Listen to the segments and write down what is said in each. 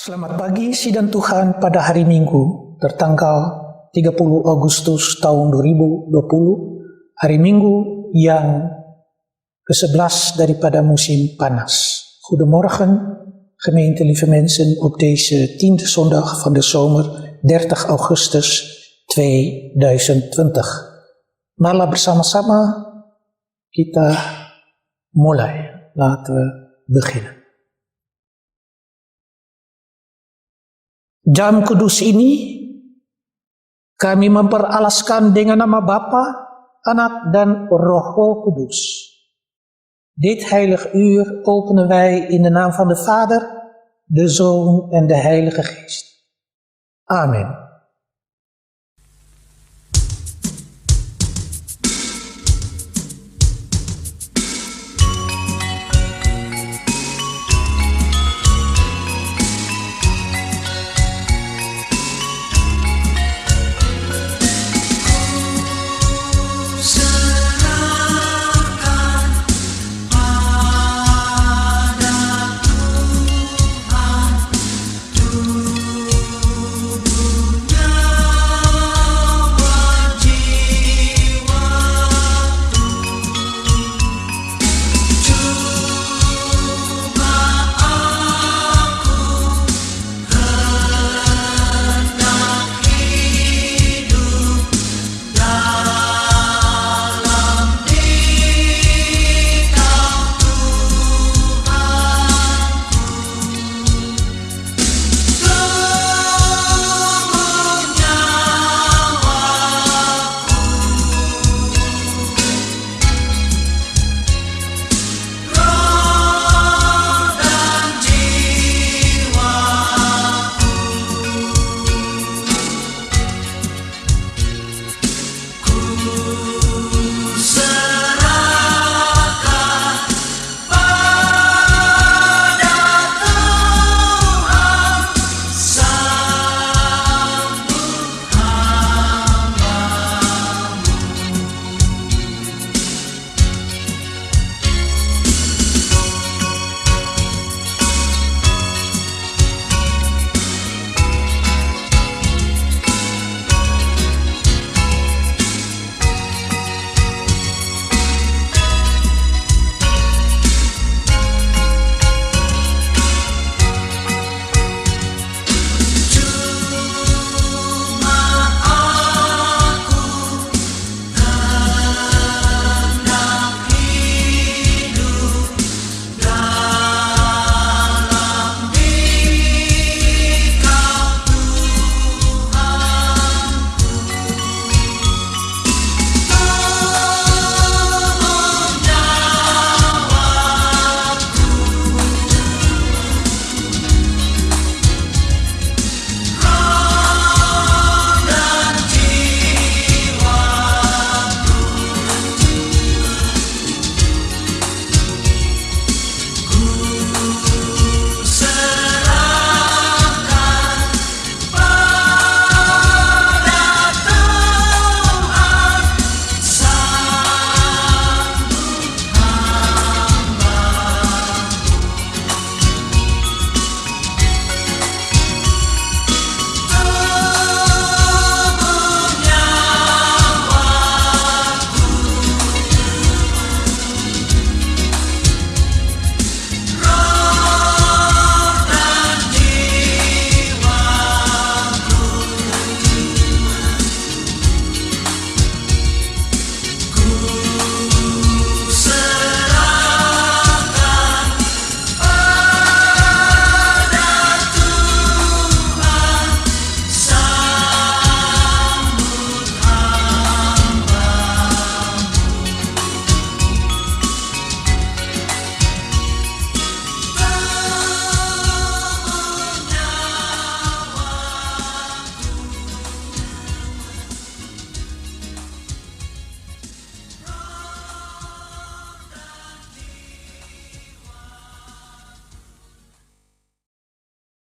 Selamat pagi Sidang Tuhan pada hari Minggu, tertanggal 30 Agustus tahun 2020, hari Minggu yang ke-11 daripada musim panas. Goedemorgen, gemeente lieve mensen, op deze 10e zondag van de zomer 30 Augustus 2020. Marilah bersama-sama kita mulai. Laten we beginnen. Jam kudus ini kami memperalaskan dengan nama Bapa, Anak dan Roh Kudus. Dit heilig uur openen wij in de naam van de Vader, de Zoon en de Heilige Geest. Amen.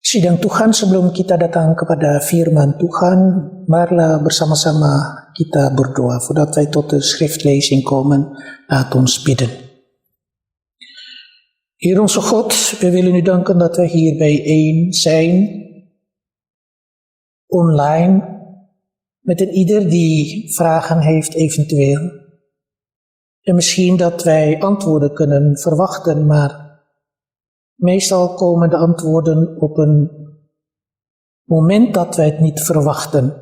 Sidang Tuhan, sebelum kita datang kepada firman Tuhan, marilah bersama-sama kita berdoa. Voordat wij tot de schriftlezing komen, laat ons bidden. Heer onze God, we willen u danken dat wij hier bijeen zijn, online, met een ieder die vragen heeft eventueel. En misschien dat wij antwoorden kunnen verwachten, maar meestal komen de antwoorden op een moment dat wij het niet verwachten.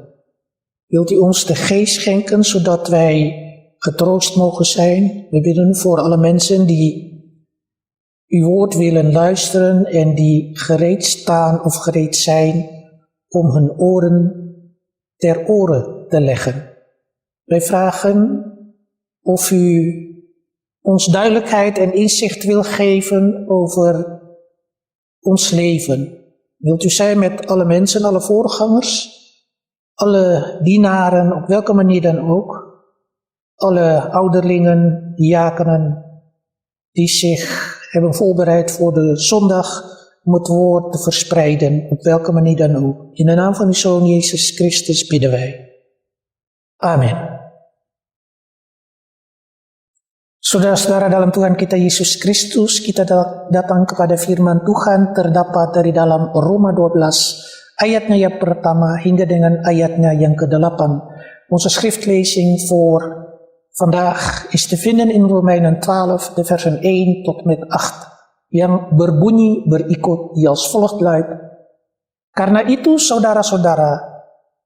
Wilt u ons de geest schenken, zodat wij getroost mogen zijn? We bidden voor alle mensen die uw woord willen luisteren en die gereed staan of gereed zijn om hun oren ter oren te leggen. Wij vragen of u ons duidelijkheid en inzicht wil geven over ons leven. Wilt u zijn met alle mensen, alle voorgangers, alle dienaren, op welke manier dan ook, alle ouderlingen, diakenen, die zich hebben voorbereid voor de zondag om het woord te verspreiden, op welke manier dan ook. In de naam van uw Zoon Jezus Christus bidden wij. Amen. Saudara-saudara dalam Tuhan kita Yesus Kristus, kita datang kepada firman Tuhan terdapat dari dalam Roma 12, ayatnya yang pertama hingga dengan ayatnya yang ke-8. Onze schriftlezing voor vandaag is te vinden in Romeinen 12, de versen 1 tot met 8, yang berbunyi berikut, die als volgt luidt. Karena itu, saudara-saudara,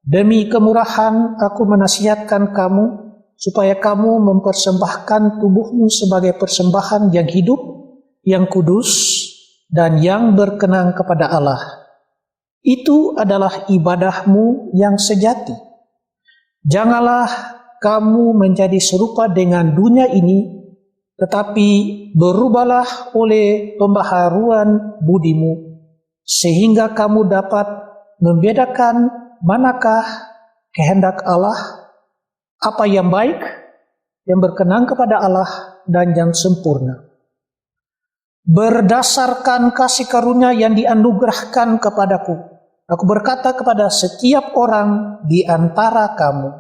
demi kemurahan aku menasihatkan kamu, supaya kamu mempersembahkan tubuhmu sebagai persembahan yang hidup, yang kudus, dan yang berkenan kepada Allah. Itu adalah ibadahmu yang sejati. Janganlah kamu menjadi serupa dengan dunia ini, tetapi berubahlah oleh pembaharuan budimu, sehingga kamu dapat membedakan manakah kehendak Allah, apa yang baik, yang berkenan kepada Allah, dan yang sempurna. Berdasarkan kasih karunia yang dianugerahkan kepadaku, aku berkata kepada setiap orang di antara kamu,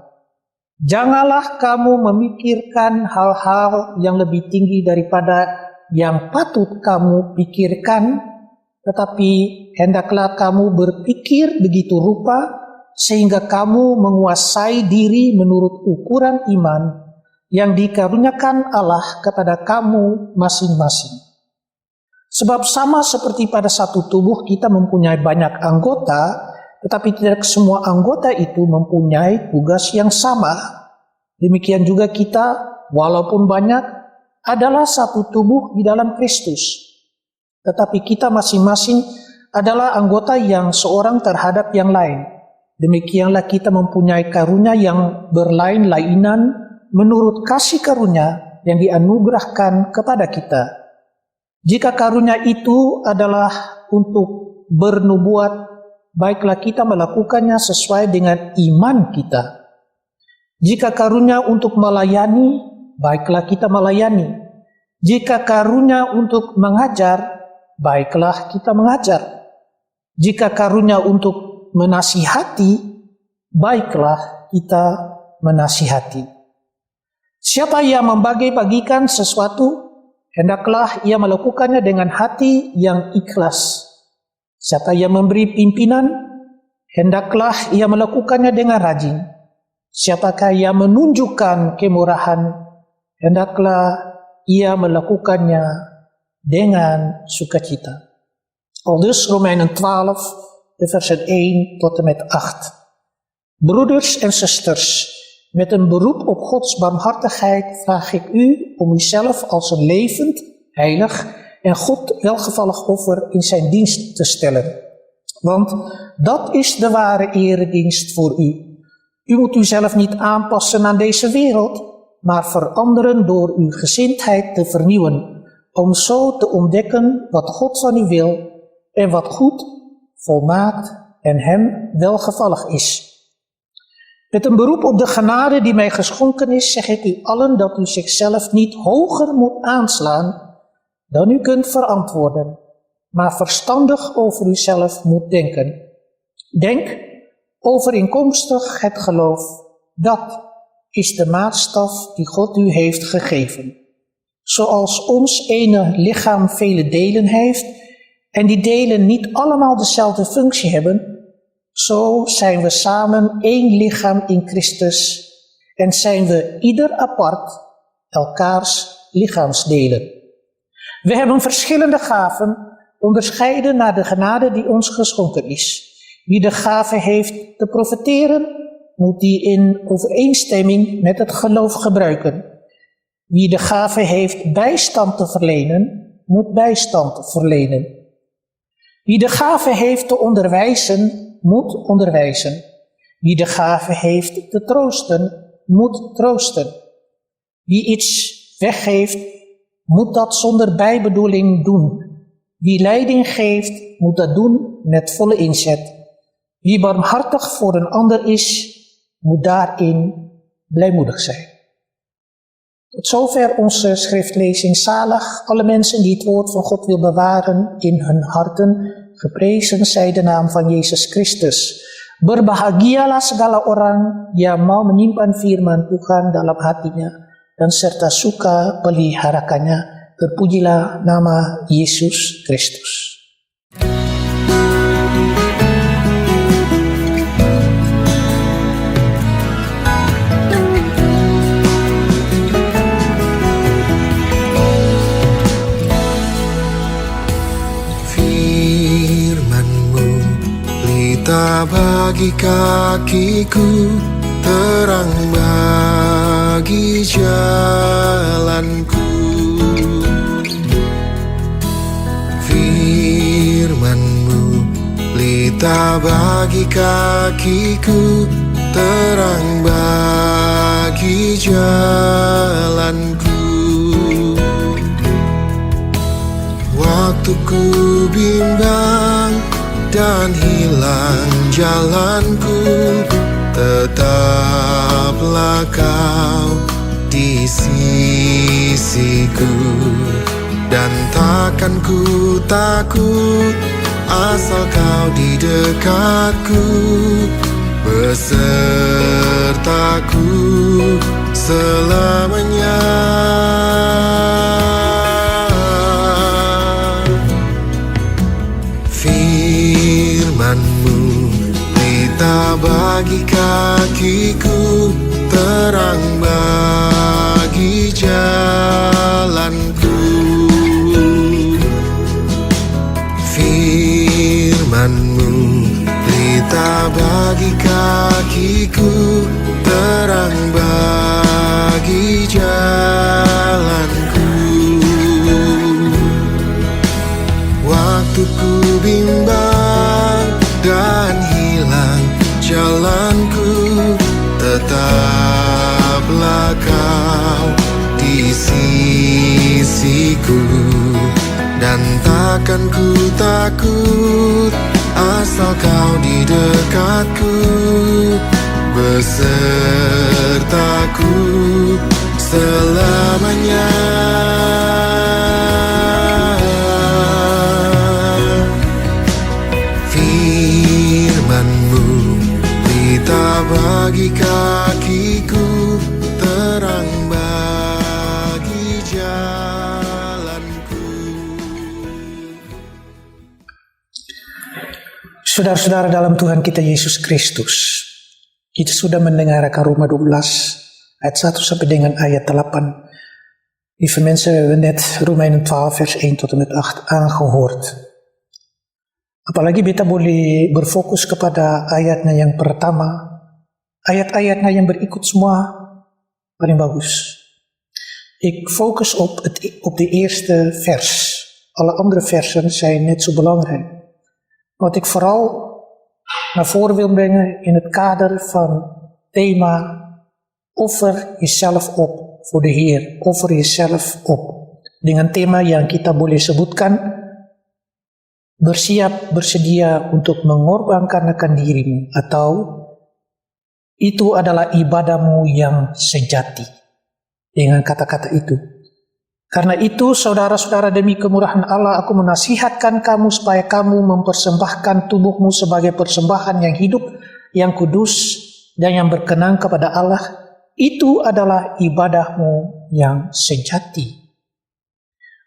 janganlah kamu memikirkan hal-hal yang lebih tinggi daripada yang patut kamu pikirkan, tetapi hendaklah kamu berpikir begitu rupa, sehingga kamu menguasai diri menurut ukuran iman yang dikaruniakan Allah kepada kamu masing-masing. Sebab sama seperti pada satu tubuh kita mempunyai banyak anggota, tetapi tidak semua anggota itu mempunyai tugas yang sama. Demikian juga kita, walaupun banyak, adalah satu tubuh di dalam Kristus. Tetapi kita masing-masing adalah anggota yang seorang terhadap yang lain. Demikianlah kita mempunyai karunia yang berlain-lainan menurut kasih karunia yang dianugerahkan kepada kita. Jika karunia itu adalah untuk bernubuat, baiklah kita melakukannya sesuai dengan iman kita. Jika karunia untuk melayani, baiklah kita melayani. Jika karunia untuk mengajar, baiklah kita mengajar. Jika karunia untuk menasihati, baiklah kita menasihati. Siapa yang membagi-bagikan sesuatu, hendaklah ia melakukannya dengan hati yang ikhlas. Siapa yang memberi pimpinan, hendaklah ia melakukannya dengan rajin. Siapakah yang menunjukkan kemurahan, hendaklah ia melakukannya dengan sukacita. Aldus Romeinen 12, de versen 1 tot en met 8. Broeders en zusters, met een beroep op Gods barmhartigheid vraag ik u om uzelf als een levend, heilig en God welgevallig offer in zijn dienst te stellen. Want dat is de ware eredienst voor u. U moet uzelf niet aanpassen aan deze wereld, maar veranderen door uw gezindheid te vernieuwen, om zo te ontdekken wat God van u wil en wat goed, volmaakt en hem welgevallig is. Met een beroep op de genade die mij geschonken is, zeg ik u allen dat u zichzelf niet hoger moet aanslaan dan u kunt verantwoorden, maar verstandig over uzelf moet denken. Denk overeenkomstig het geloof, dat is de maatstaf die God u heeft gegeven. Zoals ons ene lichaam vele delen heeft, en die delen niet allemaal dezelfde functie hebben, zo zijn we samen één lichaam in Christus en zijn we ieder apart elkaars lichaamsdelen. We hebben verschillende gaven, onderscheiden naar de genade die ons geschonken is. Wie de gave heeft te profeteren, moet die in overeenstemming met het geloof gebruiken. Wie de gave heeft bijstand te verlenen, moet bijstand verlenen. Wie de gave heeft te onderwijzen, moet onderwijzen. Wie de gave heeft te troosten, moet troosten. Wie iets weggeeft, moet dat zonder bijbedoeling doen. Wie leiding geeft, moet dat doen met volle inzet. Wie barmhartig voor een ander is, moet daarin blijmoedig zijn. Tot zover onze schriftlezing. Zalig alle mensen die het woord van God wil bewaren in hun harten. Geprezen zij de naam van Yesus Christus. Berbahagialah segala orang yang mau menyimpan firman Tuhan dalam hatinya dan serta suka peliharakannya. Terpujilah nama Yesus Kristus. Firman-Mu pelita bagi kakiku, terang bagi jalanku. Firman-Mu pelita bagi kakiku, terang bagi jalanku. Waktu ku bimbang dan hilang jalanku, tetaplah Kau di sisiku. Dan takkan ku takut asal Kau di dekatku, besertaku selamanya. Firman-Mu pelita bagi kakiku, terang bagi jalanku. Firman-Mu pelita bagi kakiku, terang bagi jalanku. Waktu ku bimbang dan hilang jalanku, tetaplah Kau di sisiku. Dan takkan ku takut asal Kau di dekatku, besertaku selamanya. Firman-Mu pelita bagi kakiku, terang bagi jalanku. Saudara-saudara dalam Tuhan kita Yesus Kristus, kita sudah mendengarkan Roma 12 ayat 1 sampai dengan ayat 8. Lieve mensen, we hebben net Romeinen 12 vers 1 tot en met 8 aangehoord. Apalagi kita boleh berfokus kepada ayatnya yang pertama. Ayat-ayatnya yang berikut semua paling bagus. Ik focus op de eerste vers. Alle andere versen zijn net zo belangrijk. Wat ik vooral naar voren wil brengen in het kader van thema offer jezelf op voor de Heer. Offer jezelf op. Dengan tema yang kita boleh sebutkan, bersedia untuk mengorbankan akan dirimu, atau itu adalah ibadahmu yang sejati. Dengan kata-kata itu. Karena itu, saudara-saudara, demi kemurahan Allah, aku menasihatkan kamu supaya kamu mempersembahkan tubuhmu sebagai persembahan yang hidup, yang kudus, dan yang berkenan kepada Allah. Itu adalah ibadahmu yang sejati.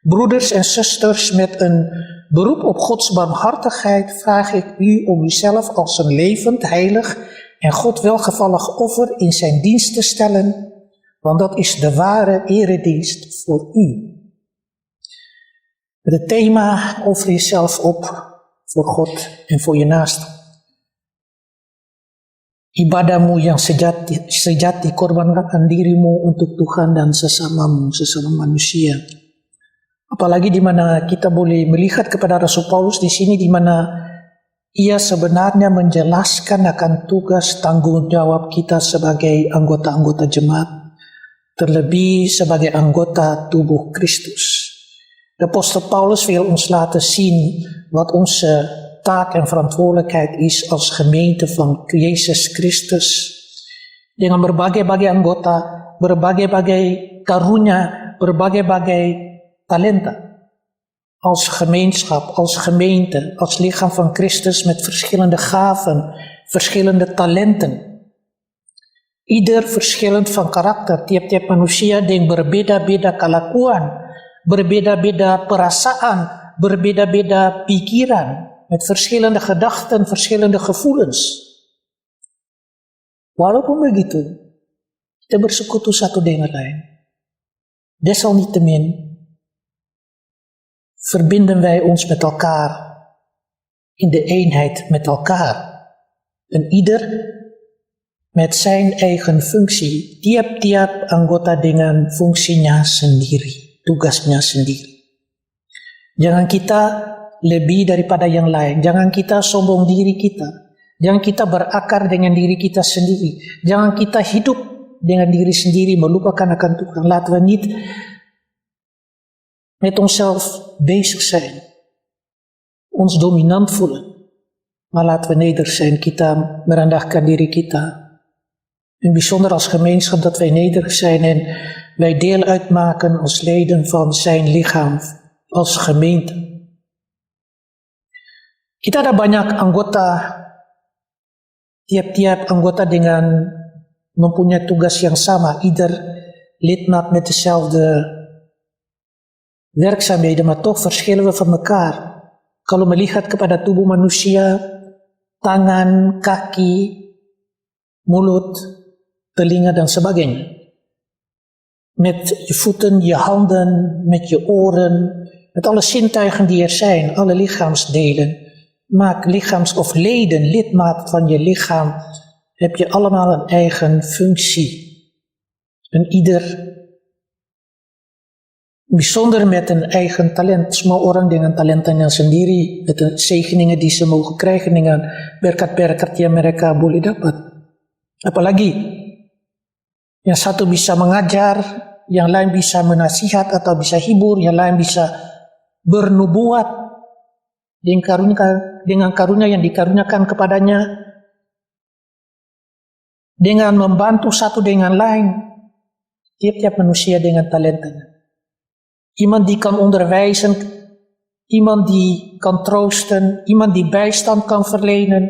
Broeders en zusters, met een beroep op Gods barmhartigheid vraag ik u om uzelf als een levend, heilig en God welgevallig offer in zijn dienst te stellen, want dat is de ware eredienst voor u. Met het thema offer jezelf op voor God en voor je naaste. ibadahmu yang sejati, korbankan dirimu untuk Tuhan dan sesama manusia. Apalagi di mana kita boleh melihat kepada Rasul Paulus di sini, di mana ia sebenarnya menjelaskan akan tugas tanggung jawab kita sebagai anggota-anggota jemaat, terlebih sebagai anggota tubuh Kristus. De apostel Paulus wil ons laten zien wat onze taak en verantwoordelijkheid is als gemeente van Jezus Christus. Dengan berbagai-bagai anggota, berbagai-bagai karunia, berbagai-bagai talenta. Als gemeenschap, als gemeente, als lichaam van Christus met verschillende gaven, verschillende talenten. Ieder verschillend van karakter, tiap-tiap manusia dengan berbeda-beda kelakuan, berbeda-beda perasaan, berbeda-beda pikiran, met verschillende gedachten, verschillende gevoelens. Walaupun begitu, kita bersekutu satu dengan lain. Desalniettemin verbinden wij ons met elkaar in de eenheid met elkaar. En ieder met zijn eigen funcsie, tiap-tiap anggota dengan fungsinya sendiri, tugasnya sendiri. Jangan kita lebih daripada yang lain, jangan kita sombong diri kita, jangan kita berakar dengan diri kita sendiri, jangan kita hidup dengan diri sendiri, melupakan akan Tuhan. Laten we niet met onszelf bezig zijn, ons dominant voelen, maar laten we nederig zijn, kita merendahkan diri kita. En bijzonder als gemeenschap dat wij nederig zijn en wij deel uitmaken als leden van zijn lichaam, als gemeente. Kita ada banyak anggota, tiap-tiap anggota dengan mempunyai tugas yang sama, ieder lidmaat met dezelfde werkzaamheden, maar toch verschillen we van elkaar. Kalau melihat kepada tubuh manusia, tangan, kaki, mulut, telinga dan sebagainya. Met je voeten, je handen, met je oren, met alle zintuigen die er zijn, alle lichaamsdelen. Maak of leden, lidmaat van je lichaam, heb je allemaal een eigen functie. En ieder bijzonder met een eigen talent. Semua orang dengan talentanya sendiri, met de zegeningen die ze mogen krijgen, dengan berkat-berkat yang mereka boleh dapat. Apalagi, yang satu bisa mengajar, yang lain bisa menasihat atau bisa hibur, yang lain bisa bernubuat dengan karunia yang dikaruniakan kepadanya, dengan membantu satu dengan lain, tiap-tiap manusia dengan talentanya. Iemand die kan onderwijzen, iemand die kan troosten, iemand die bijstand kan verlenen.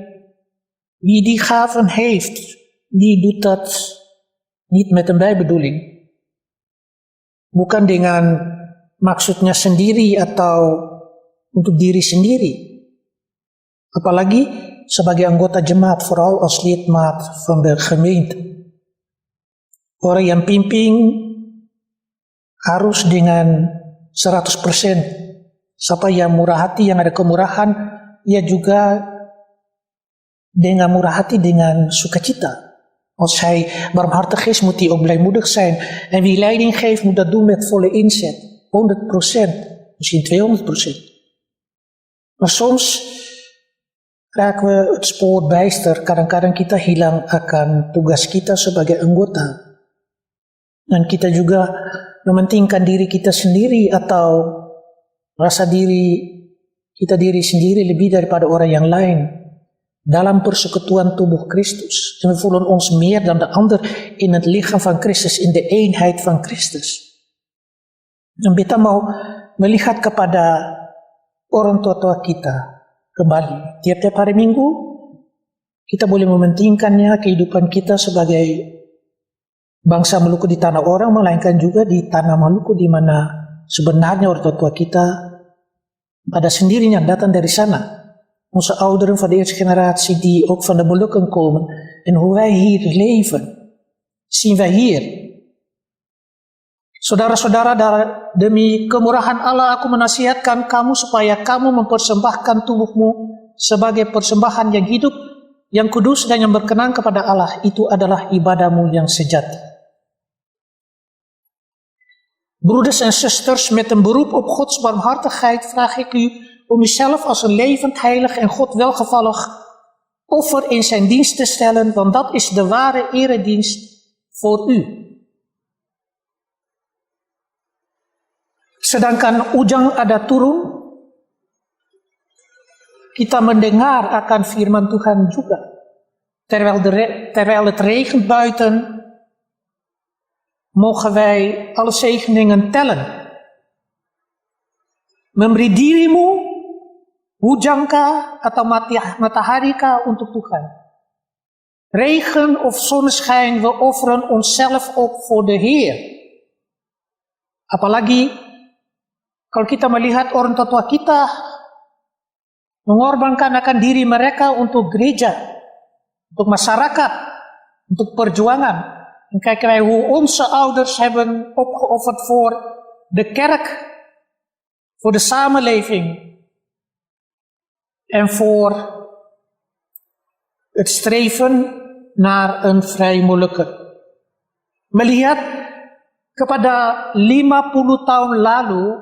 Wie die gaven heeft, die doet dat niet met een bijbedoeling. Bukan dengan maksudnya sendiri atau untuk diri sendiri. Apalagi sebagai anggota jemaat, vooral als lidmaat van de gemeente. Orang yang pimpin harus dengan 100%. Siapa yang murah hati, yang ada kemurahan, ia juga dengan murah hati, dengan sukacita. Als hij barmhartig is, moet hij ook blijmoedig zijn. En wie leiding geeft, moet dat doen met volle inzet. 100%, misschien 200%. Maar soms raken we het spoor bijster. Kadang-kadang kita hilang akan tugas kita sebagai anggota. Dan kita juga mementingkan diri kita sendiri atau rasa diri sendiri lebih daripada orang yang lain dalam persekutuan tubuh Christus. En we voelen ons meer dan de ander in het lichaam van Christus, in de eenheid van Christus. Dan kita mau melihat kepada orang tua-tua kita kembali. Tiap-tiap hari Minggu kita boleh mementingkannya, kehidupan kita sebagai bangsa Maluku di tanah orang, melainkan juga di tanah Maluku, di mana sebenarnya orang tua kita pada sendirinya datang dari sana. Onze ouderen van de eerste generatie die ook van de Molukken komen. En hoe wij hier leven, zien wij hier. Saudara-saudara, demi kemurahan Allah aku menasihatkan kamu supaya kamu mempersembahkan tubuhmu sebagai persembahan yang hidup yang kudus dan yang berkenan kepada Allah, itu adalah ibadahmu yang sejati. Broeders en zusters, met een beroep op Gods barmhartigheid vraag ik u om uzelf als een levend, heilig en God welgevallig offer in zijn dienst te stellen, want dat is de ware eredienst voor u. Sedangkan ujang ada turun, kita mendengar akan firman Tuhan juga. Terwijl het regent buiten, mogen wij alle zegeningen tellen. Memberi dirimu, hujangka atau mataharika untuk Tuhan. Regen of zonneschijn, we offeren onszelf op voor de Heer. Apalagi kalau kita melihat orang tua kita mengorbankan akan diri mereka untuk gereja, untuk masyarakat, untuk perjuangan. Dan kijken wij hoe onze ouders hebben opgeofferd voor de kerk, voor de samenleving en voor het streven naar een vrijmoedelijke. Melihat kepada 50 tahun lalu,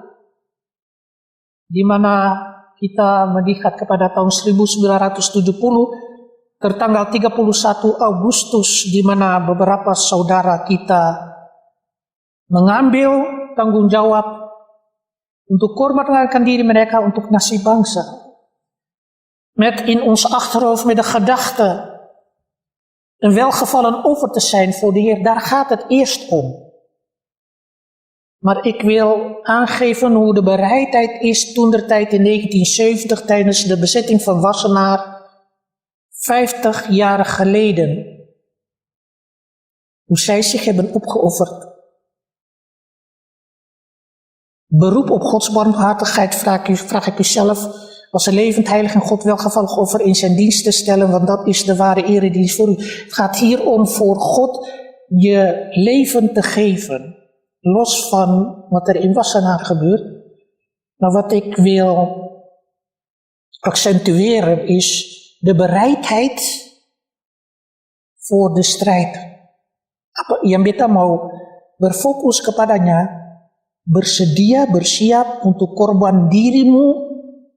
di mana kita melihat kepada tahun 1970, tertanggal 31 Agustus, di mana beberapa saudara kita mengambil tanggung jawab untuk korbankan diri mereka untuk nasib bangsa. Met in ons achterhoofd met de gedachte een welgevallen offer te zijn voor de Heer, daar gaat het eerst om. Maar ik wil aangeven hoe de bereidheid is toentertijd in 1970 tijdens de bezetting van Wassenaar, 50 jaar geleden. Hoe zij zich hebben opgeofferd. Beroep op Gods barmhartigheid vraag ik u zelf als een levend heilig en God welgevallig offer in zijn dienst te stellen, want dat is de ware eredienst voor u. Het gaat hier om voor God je leven te geven. Los van wat er in Wassenaar gebeurt. Maar wat ik wil accentueren is de bereidheid voor de strijd. Yang beta mau berfokus kepadanya, bersiap untuk korban dirimu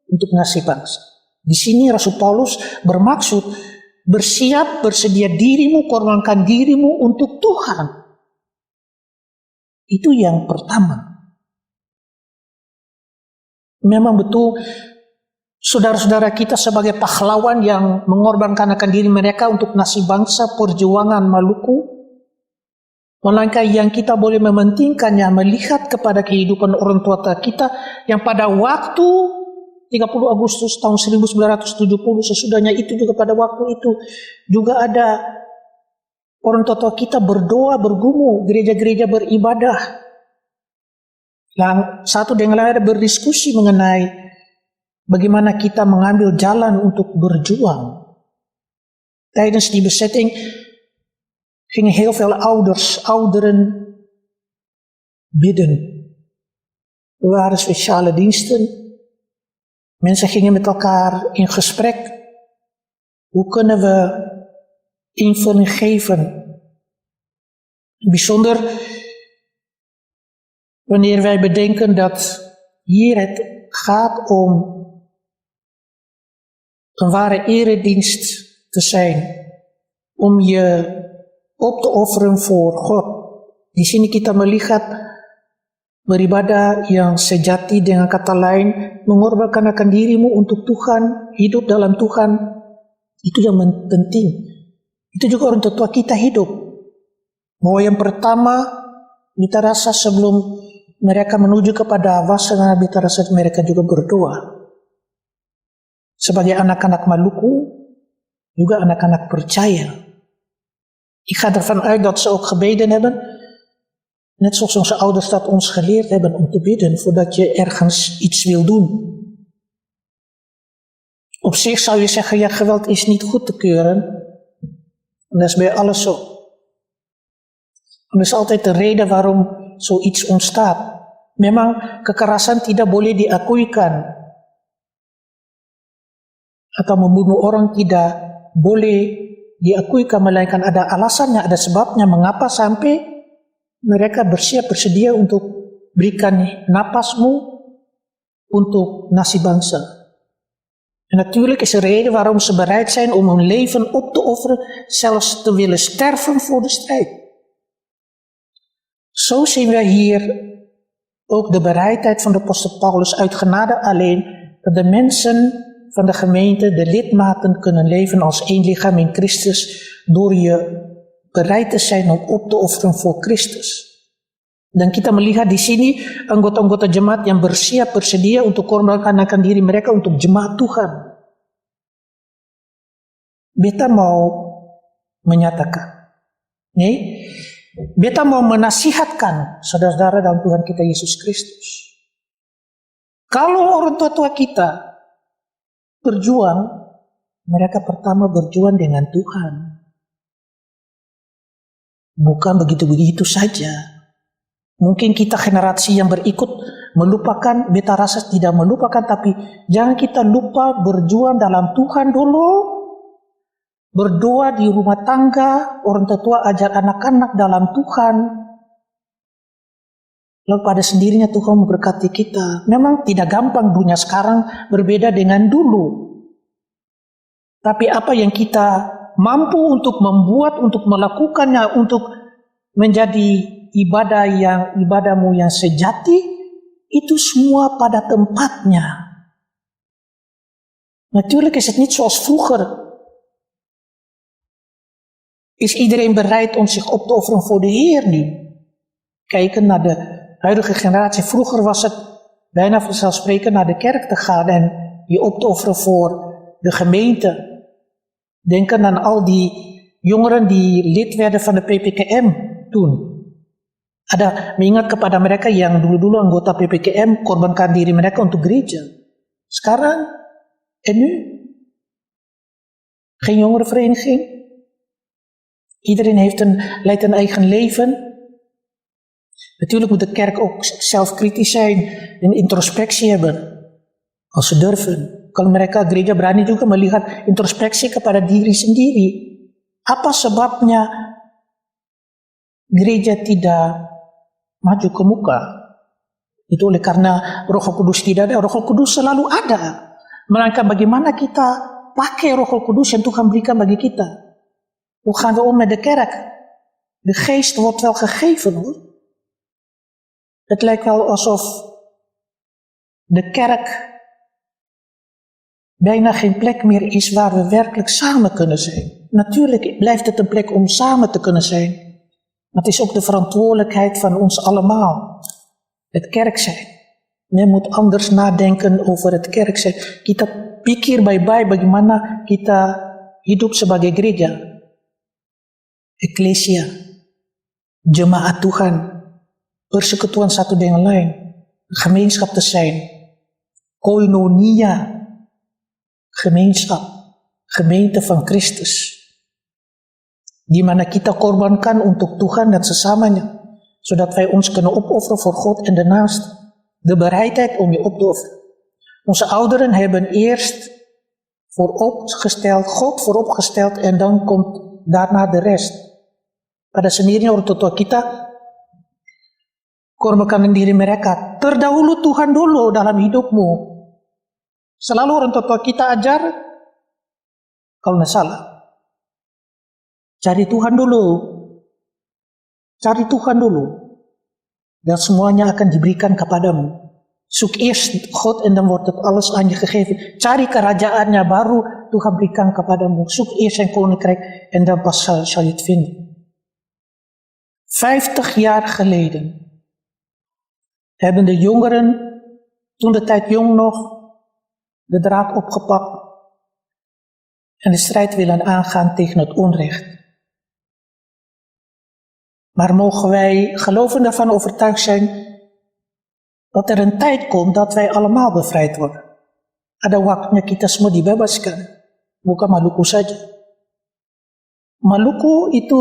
untuk nasib bangsa. Di sini Rasul Paulus bermaksud bersedia dirimu, korbankan dirimu untuk Tuhan. Itu yang pertama. Memang betul saudara-saudara kita sebagai pahlawan yang mengorbankan akan diri mereka untuk nasib bangsa perjuangan Maluku. Melainkan yang kita boleh mementingkannya melihat kepada kehidupan orang tua kita yang pada waktu 30 Agustus tahun 1970 sesudahnya itu juga pada waktu itu juga ada orang tua kita berdoa, bergumul, gereja-gereja beribadah. Satu dengan lain ada berdiskusi mengenai bagaimana kita mengambil jalan untuk berjuang. Tijdens die bezetting gingen heel veel ouderen bidden. Er waren speciale diensten. Mensen gingen met elkaar in gesprek. Hoe kunnen we invulling geven? Bijzonder wanneer wij bedenken dat hier het gaat om een ware eredienst te zijn. Om je op te offeren voor God. Di sini kita melihat beribadah yang sejati, dengan kata lain mengorbankan akan dirimu untuk Tuhan, hidup dalam Tuhan. Itu yang penting. Itu juga orang tua kita hidup. Bahwa yang pertama, kita rasa sebelum mereka menuju kepada Wassenaar, kita rasa mereka juga berdoa. Sebagai anak-anak Maluku, juga anak-anak percaya. Ik ga ervan uit dat ze ook gebeden hebben. Net zoals onze ouders dat ons geleerd hebben om te bidden voordat je ergens iets wil doen. Op zich zou je zeggen, ja, geweld is niet goed te keuren. En dat is bij alles zo. Er is altijd een reden waarom zoiets ontstaat. Memang kekerasan tidak boleh diakuikan. Atau membunuh orang tidak boleh diakuikan, melainkan ada alasannya, ada sebabnya mengapa sampai mereka bersedia untuk berikan napasmu untuk nasi bangsa. En natuurlijk is er reden waarom ze bereid zijn om hun leven op te offeren, zelfs te willen sterven voor de strijd. Zo zien wij hier ook de bereidheid van de apostel Paulus uit genade alleen, dat de mensen van de gemeente, de lidmaten, kunnen leven als één lichaam in Christus, door je bereid te zijn om op te offeren voor Christus. Dan kita melihat di sini anggota-anggota jemaat yang bersiap bersedia untuk korbankan diri mereka untuk jemaat Tuhan. Beta mau menyatakan, beta mau menasihatkan saudara-saudara dalam Tuhan kita Yesus Kristus. Kalau orang tua-tua kita berjuang, mereka pertama berjuang dengan Tuhan. Bukan begitu-begitu saja. Mungkin kita generasi yang berikut melupakan, beta rasa tidak melupakan, tapi jangan kita lupa berjuang dalam Tuhan dulu. Berdoa di rumah tangga, orang tua ajar anak-anak dalam Tuhan. Lalu pada sendirinya Tuhan memberkati kita. Memang tidak gampang dunia sekarang berbeda dengan dulu. Tapi apa yang kita mampu untuk membuat, untuk melakukannya, untuk menjadi ibadahmu yang sejati, itu semua pada tempatnya. Natuurlijk is het niet zoals vroeger. Is iedereen bereid om zich op te offeren voor de Heer nu? Kijken naar de huidige generatie. Vroeger was het bijna vanzelfsprekend naar de kerk te gaan en je op te offeren voor de gemeente. Denken aan al die jongeren die lid werden van de PPKM toen. Ada mengingat kepada mereka yang dulu-dulu anggota PPKM, korbankan diri mereka untuk gereja. Sekarang, en nu? Geen jongerenvereniging? Iedereen leidt een eigen leven. Natuurlijk moet de kerk ook zelfkritisch zijn en introspectie hebben. Als ze durven. Kalau mereka gereja berani juga melihat introspeksi kepada diri sendiri. Apa sebabnya gereja tidak maju ke muka? Itu oleh karena Roh Kudus tidak ada. Roh Kudus selalu ada. Melainkan bagaimana kita pakai Roh Kudus yang Tuhan berikan bagi kita. Hoe gaan we om met de kerk? De geest wordt wel gegeven, hoor. Het lijkt wel alsof de kerk bijna geen plek meer is waar we werkelijk samen kunnen zijn. Natuurlijk blijft het een plek om samen te kunnen zijn. Maar het is ook de verantwoordelijkheid van ons allemaal. Het kerk zijn. Men moet anders nadenken over het kerk zijn. Kita pikir baik-baik bagaimana kita hidup sebagai gereja. Eklesia. Jemaat Tuhan. Persekutuan satu dengan lain. Gemeenschap te zijn. Koinonia. Gemeenschap. Gemeente van Christus. Di mana kita korbankan untuk Tuhan dan sesamanya. Zodat wij ons kunnen opofferen voor God en de naaste. De bereidheid om je op te offeren. Onze ouderen hebben eerst God vooropgesteld en dan komt daarna de rest. Pada sendirinya orang tua kita korbankan diri mereka. Terdahulu Tuhan dulu dalam hidupmu. Selalu orang tua kita ajar, kalau tidak salah, cari Tuhan dulu. Cari Tuhan dulu. Dan semuanya akan diberikan kepadamu. Zoek eerst God en dan wordt het alles aan je gegeven. Cari kerajaannya, baru Tuhan berikan kepadamu. Zoek eerst zijn koninkrijk en dan pas zal je het vinden. 50 jaar geleden hebben de jongeren, toen de tijd jong nog, de draad opgepakt en de strijd willen aangaan tegen het onrecht. Maar mogen wij geloven ervan overtuigd zijn dat er een tijd komt dat wij allemaal bevrijd worden. Ada waktunya kita semua dibebaskan, bukan Maluku saja. Maluku itu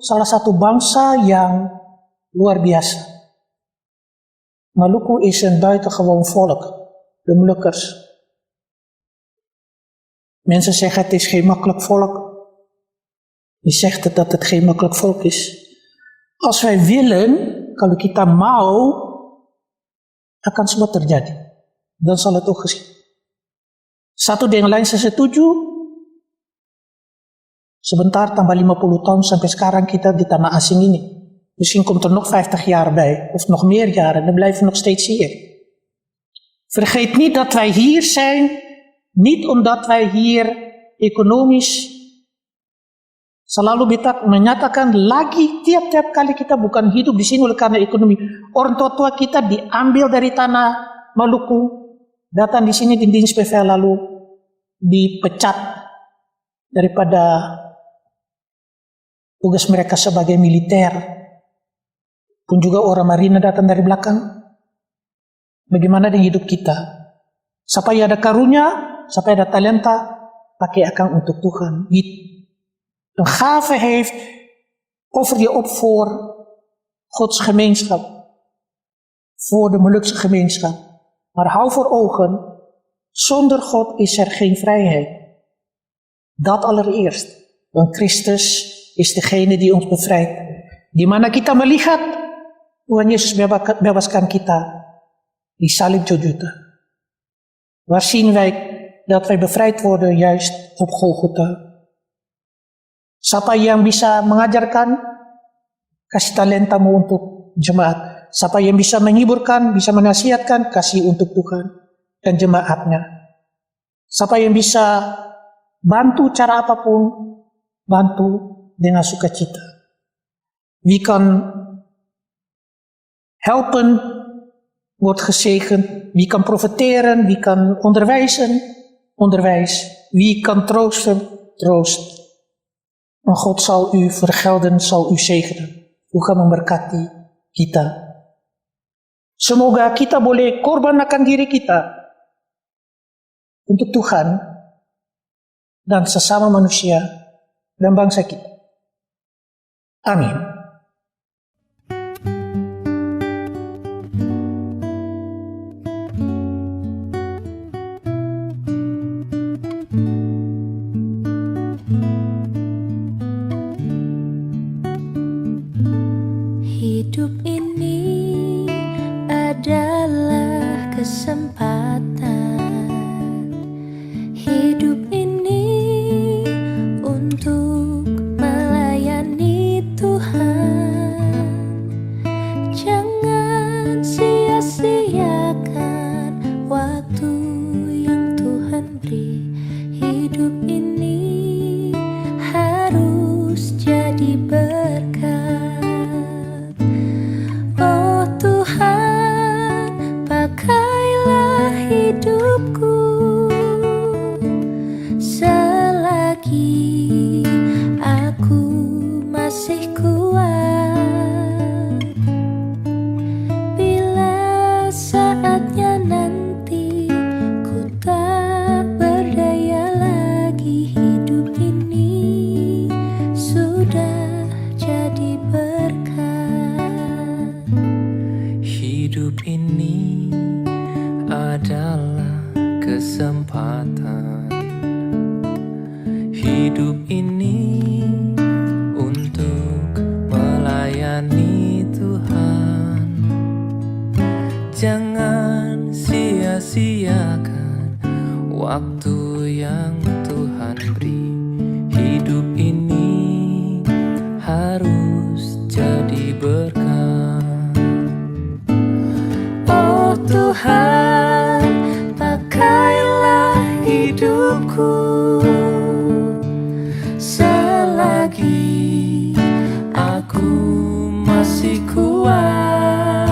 salah satu bangsa yang luar biasa. Maluku is een buitengewoon volk, de Molukkers. Mensen zeggen het is geen makkelijk volk. Je zegt het dat het geen makkelijk volk is. Als wij willen, kalau kita mau, akan semua terjadi. Dan zal het ook geschieden. Satu dengan lain saya setuju. Sebentar tambah 50 tahun sampai sekarang kita di tanah asing ini. Misschien komt er nog 50 jaar bij, of nog meer jaren, dan blijven we nog steeds hier. Vergeet niet dat wij hier zijn, niet omdat wij hier economisch selalu menyatakan lagi tiap-tiap kali kita bukan hidup di sini oleh karena ekonomi. Orang tua kita diambil dari tanah Maluku, datang di sini di dinas PVL lalu dipecat daripada tugas mereka sebagai militer. Pun juga orang marina datang dari belakang. Bagaimana dengan hidup kita? Siapa yang ada karunia, siapa yang ada talenta, pakai akan untuk Tuhan. Een gave heeft, offer je op voor Gods gemeenschap. Voor de Molukse gemeenschap. Maar hou voor ogen, zonder God is er geen vrijheid. Dat allereerst. Want Christus is degene die ons bevrijdt. Di mana kita melihat Tuhan Yesus bebaskan kita di salib Golgotha. Waar zien wij dat wij bevrijd worden? Juist op Golgotha. Siapa yang bisa mengajarkan, kasih talentamu untuk jemaat. Siapa yang bisa menghiburkan, bisa menasihatkan, kasih untuk Tuhan dan jemaatnya. Siapa yang bisa bantu cara apapun, bantu dengan sukacita. Wie kan helpen, wordt gezegend. Wie kan profiteren, wie kan onderwijzen, onderwijs. Wie kan troosten, troost. En God zal u vergelden, zal u zegenen. Tuhan memberkati kita. Semoga kita boleh korbankan diri kita untuk Tuhan dan sesama manusia dan bangsa kita. Amin. Hidup ini adalah kesempatan. Hidup ini untuk melayani Tuhan. Jangan sia-siakan waktu yang Tuhan beri. Hidup ini harus jadi berkat. Hidupku selagi aku masih kuat. Bila saatnya nanti ku tak berdaya lagi, hidup ini sudah jadi berkat. Hidup ini adalah kesempatan. Hidup ini untuk melayani Tuhan. Jangan sia-siakan waktu yang Tuhan beri. Hidup ini harus jadi berkat. Oh Tuhan, pakailah hidupku selagi aku masih kuat.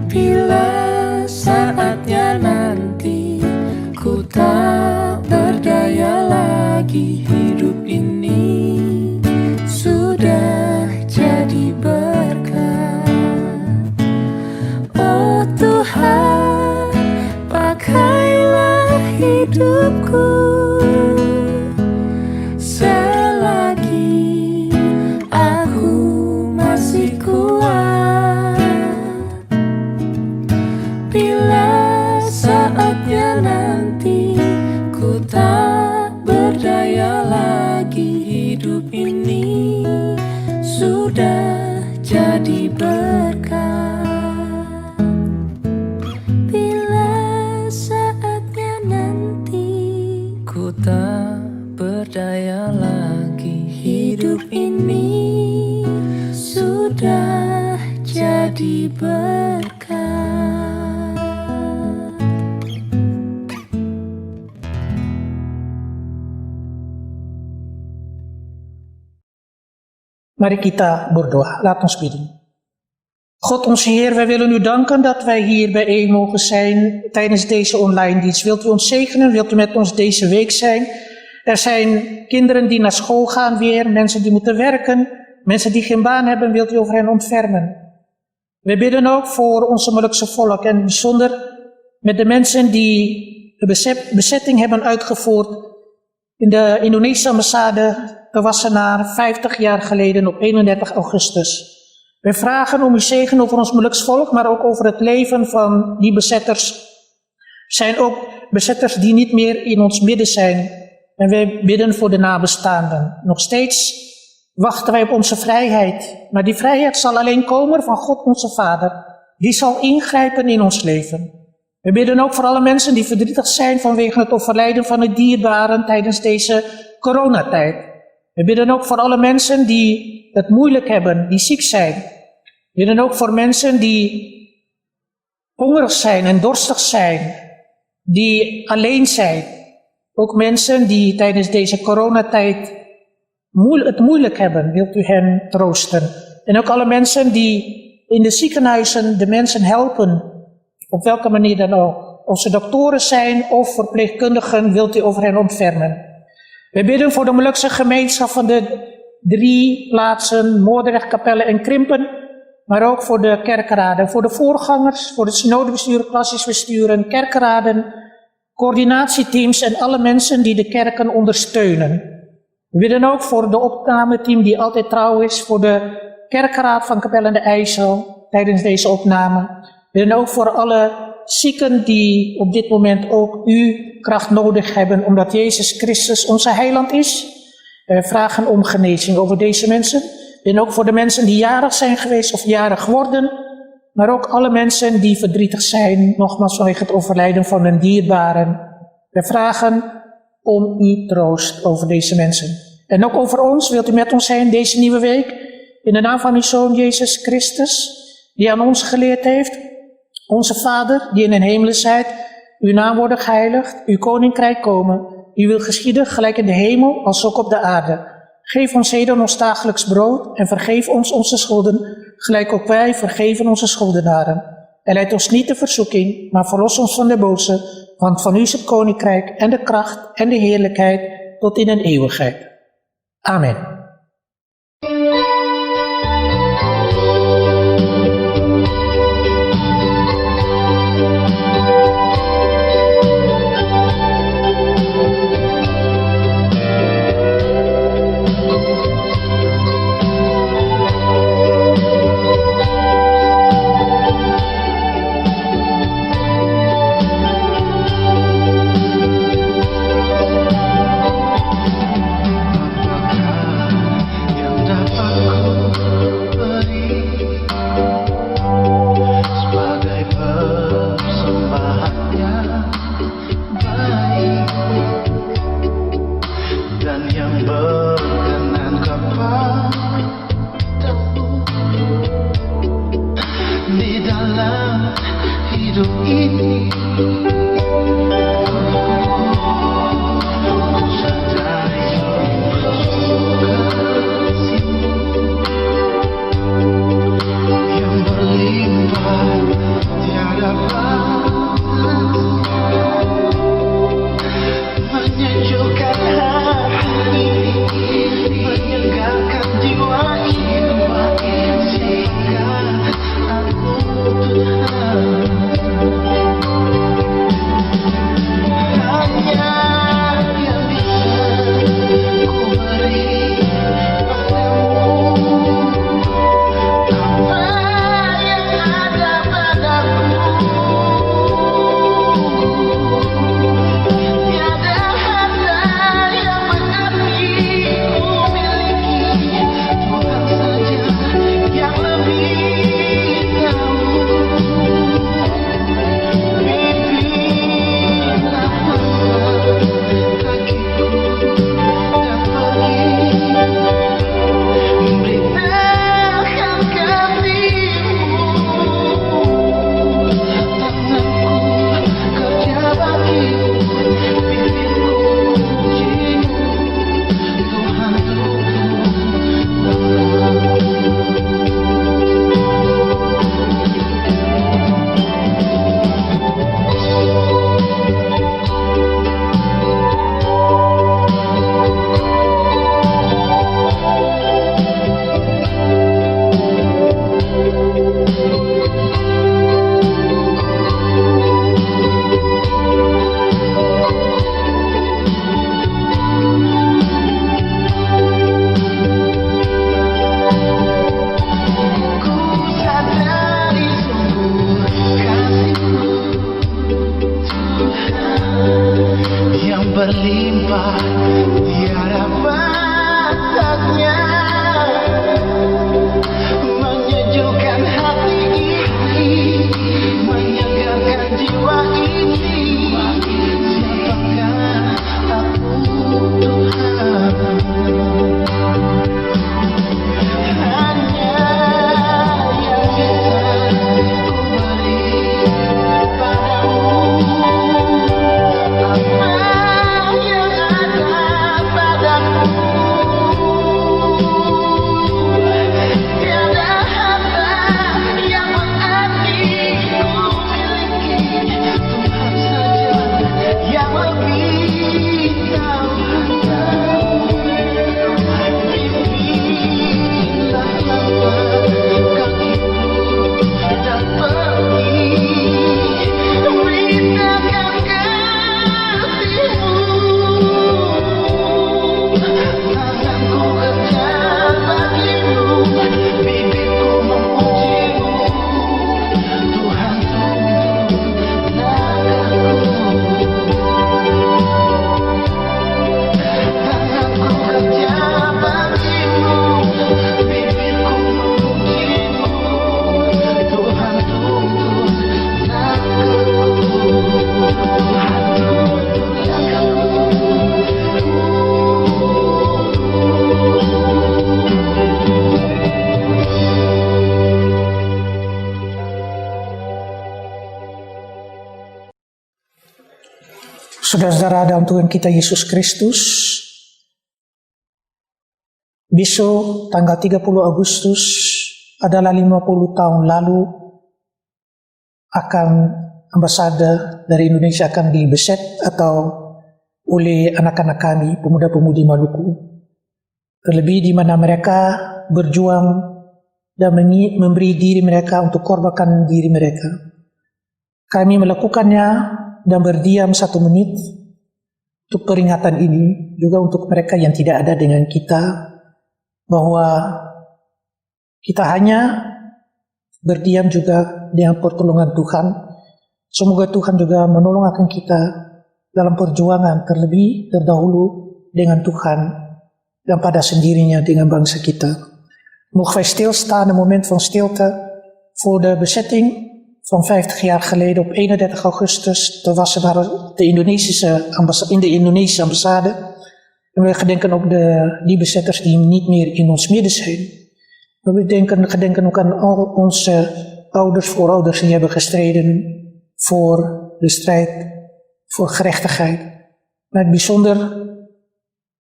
Bila saatnya nanti ku tak berdaya lagi, hidup ini sudah jadi sudah jadi berkat. Bila saatnya nanti Ku tak berdaya lagi, hidup ini sudah jadi berkat. Mari kita berdoa. Laat ons bidden. God onze Heer, wij willen u danken dat wij hier bijeen mogen zijn tijdens deze online dienst. Wilt u ons zegenen? Wilt u met ons deze week zijn? Er zijn kinderen die naar school gaan weer, mensen die moeten werken, mensen die geen baan hebben. Wilt u over hen ontfermen? We bidden ook voor onze Molukse volk en bijzonder met de mensen die de bezetting hebben uitgevoerd in de Indonesische ambassade te Wassenaar 50 jaar geleden op 31 augustus. We vragen om uw zegen over ons Moluks volk, maar ook over het leven van die bezetters. Er zijn ook bezetters die niet meer in ons midden zijn. En wij bidden voor de nabestaanden. Nog steeds wachten wij op onze vrijheid. Maar die vrijheid zal alleen komen van God onze Vader. Die zal ingrijpen in ons leven. We bidden ook voor alle mensen die verdrietig zijn vanwege het overlijden van de dierbaren tijdens deze coronatijd. We bidden ook voor alle mensen die het moeilijk hebben, die ziek zijn. We bidden ook voor mensen die hongerig zijn en dorstig zijn, die alleen zijn. Ook mensen die tijdens deze coronatijd het moeilijk hebben, wilt u hen troosten. En ook alle mensen die in de ziekenhuizen de mensen helpen, op welke manier dan ook. Of ze doktoren zijn of verpleegkundigen, wilt u over hen ontfermen. We bidden voor de Molukse gemeenschap van de 3 plaatsen, Moordrecht, Capelle en Krimpen, maar ook voor de kerkraden, voor de voorgangers, voor het synodebestuur, klassisch besturen, kerkraden, coördinatieteams en alle mensen die de kerken ondersteunen. We bidden ook voor de opnameteam die altijd trouw is, voor de kerkraad van Capelle en de IJssel tijdens deze opname. We bidden ook voor alle zieken die op dit moment ook uw kracht nodig hebben, omdat Jezus Christus onze heiland is. We vragen om genezing over deze mensen. En ook voor de mensen die jarig zijn geweest of jarig worden, maar ook alle mensen die verdrietig zijn, nogmaals vanwege het overlijden van hun dierbaren. We vragen om uw troost over deze mensen. En ook over ons, wilt u met ons zijn deze nieuwe week, in de naam van uw Zoon Jezus Christus, die aan ons geleerd heeft, onze Vader, die in de hemelen zijt, uw naam worden geheiligd, uw koninkrijk komen, uw wil geschieden, gelijk in de hemel als ook op de aarde. Geef ons heden ons dagelijks brood en vergeef ons onze schulden, gelijk ook wij vergeven onze schuldenaren. En leid ons niet in verzoeking, maar verlos ons van de boze, want van u is het koninkrijk en de kracht en de heerlijkheid tot in een eeuwigheid. Amen. Saudara-saudara dalam Tuhan kita Yesus Kristus, besok tanggal 30 Agustus adalah 50 tahun lalu akan ambasada dari Indonesia akan dibeset atau oleh anak-anak kami, pemuda-pemudi Maluku. Terlebih di mana mereka berjuang dan memberi diri mereka untuk korbankan diri mereka. Kami melakukannya dan berdiam 1 menit untuk peringatan ini, juga untuk mereka yang tidak ada dengan kita, bahwa kita hanya berdiam juga dengan pertolongan Tuhan. Semoga Tuhan juga menolong akan kita dalam perjuangan terlebih terdahulu dengan Tuhan dan pada sendirinya dengan bangsa kita. Mogen wij stilstaan, een moment van stilte voor de bezetting van 50 jaar geleden op 31 augustus. Toen was er in de Indonesische ambassade. En we gedenken ook die bezetters die niet meer in ons midden zijn. We gedenken ook aan al onze ouders, voorouders die hebben gestreden voor de strijd voor gerechtigheid. Maar het bijzonder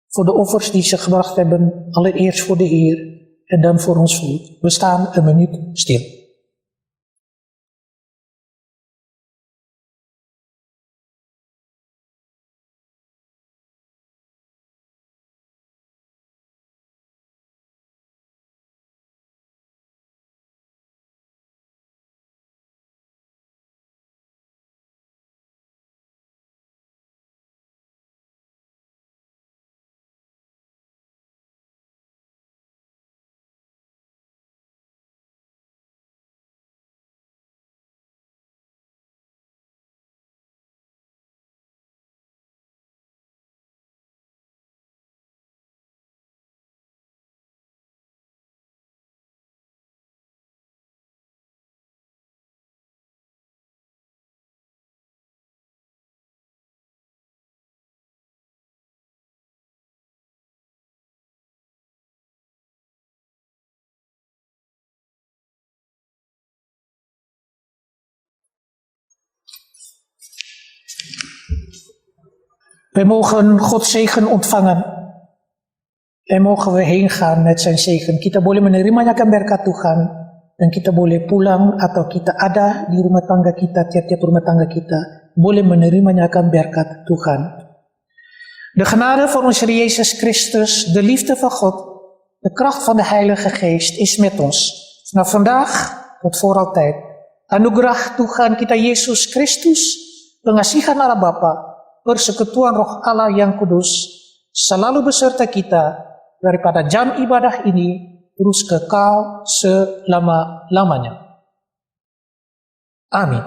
voor de offers die ze gebracht hebben, allereerst voor de Heer en dan voor ons volk. We staan een minuut stil. We mogen Gods zegen ontvangen en mogen we heen gaan met zijn zegen. Kita boleh menerimanya kan berkat Tuhan dan kita boleh pulang atau kita ada di rumah tangga kita, tiap-tiap rumah tangga kita boleh menerimanya kan berkat Tuhan. De genade van onze Heer Jezus Christus, de liefde van God, de kracht van de Heilige Geest is met ons. Vanaf vandaag tot voor altijd. Anugerah Tuhan kita Yesus Kristus, pengasihan Allah Bapa, persekutuan Roh Allah yang kudus selalu beserta kita daripada jam ibadah ini terus kekal selama-lamanya. Amin.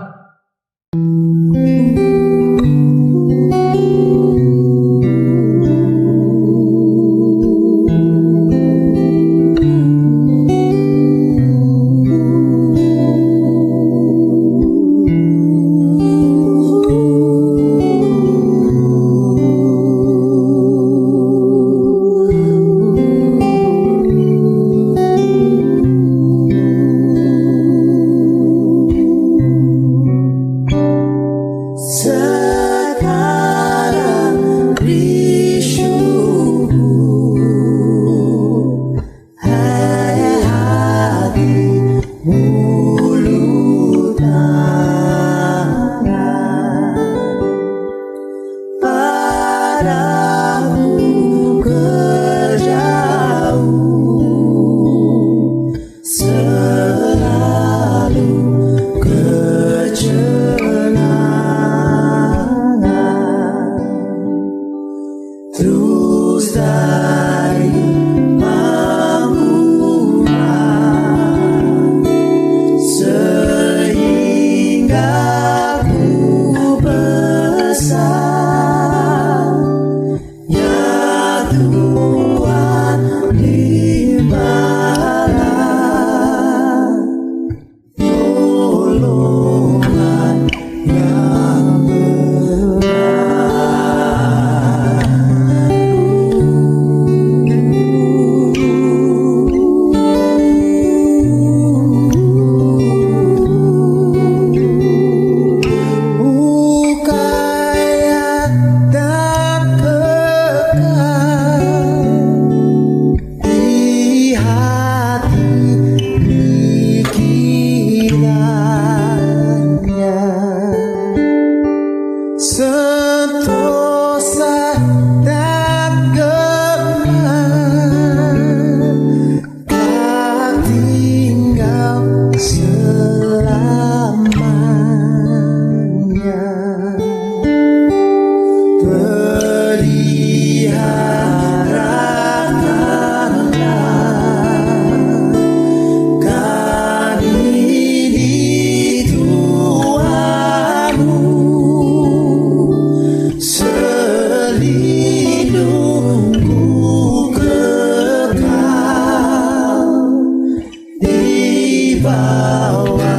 bawa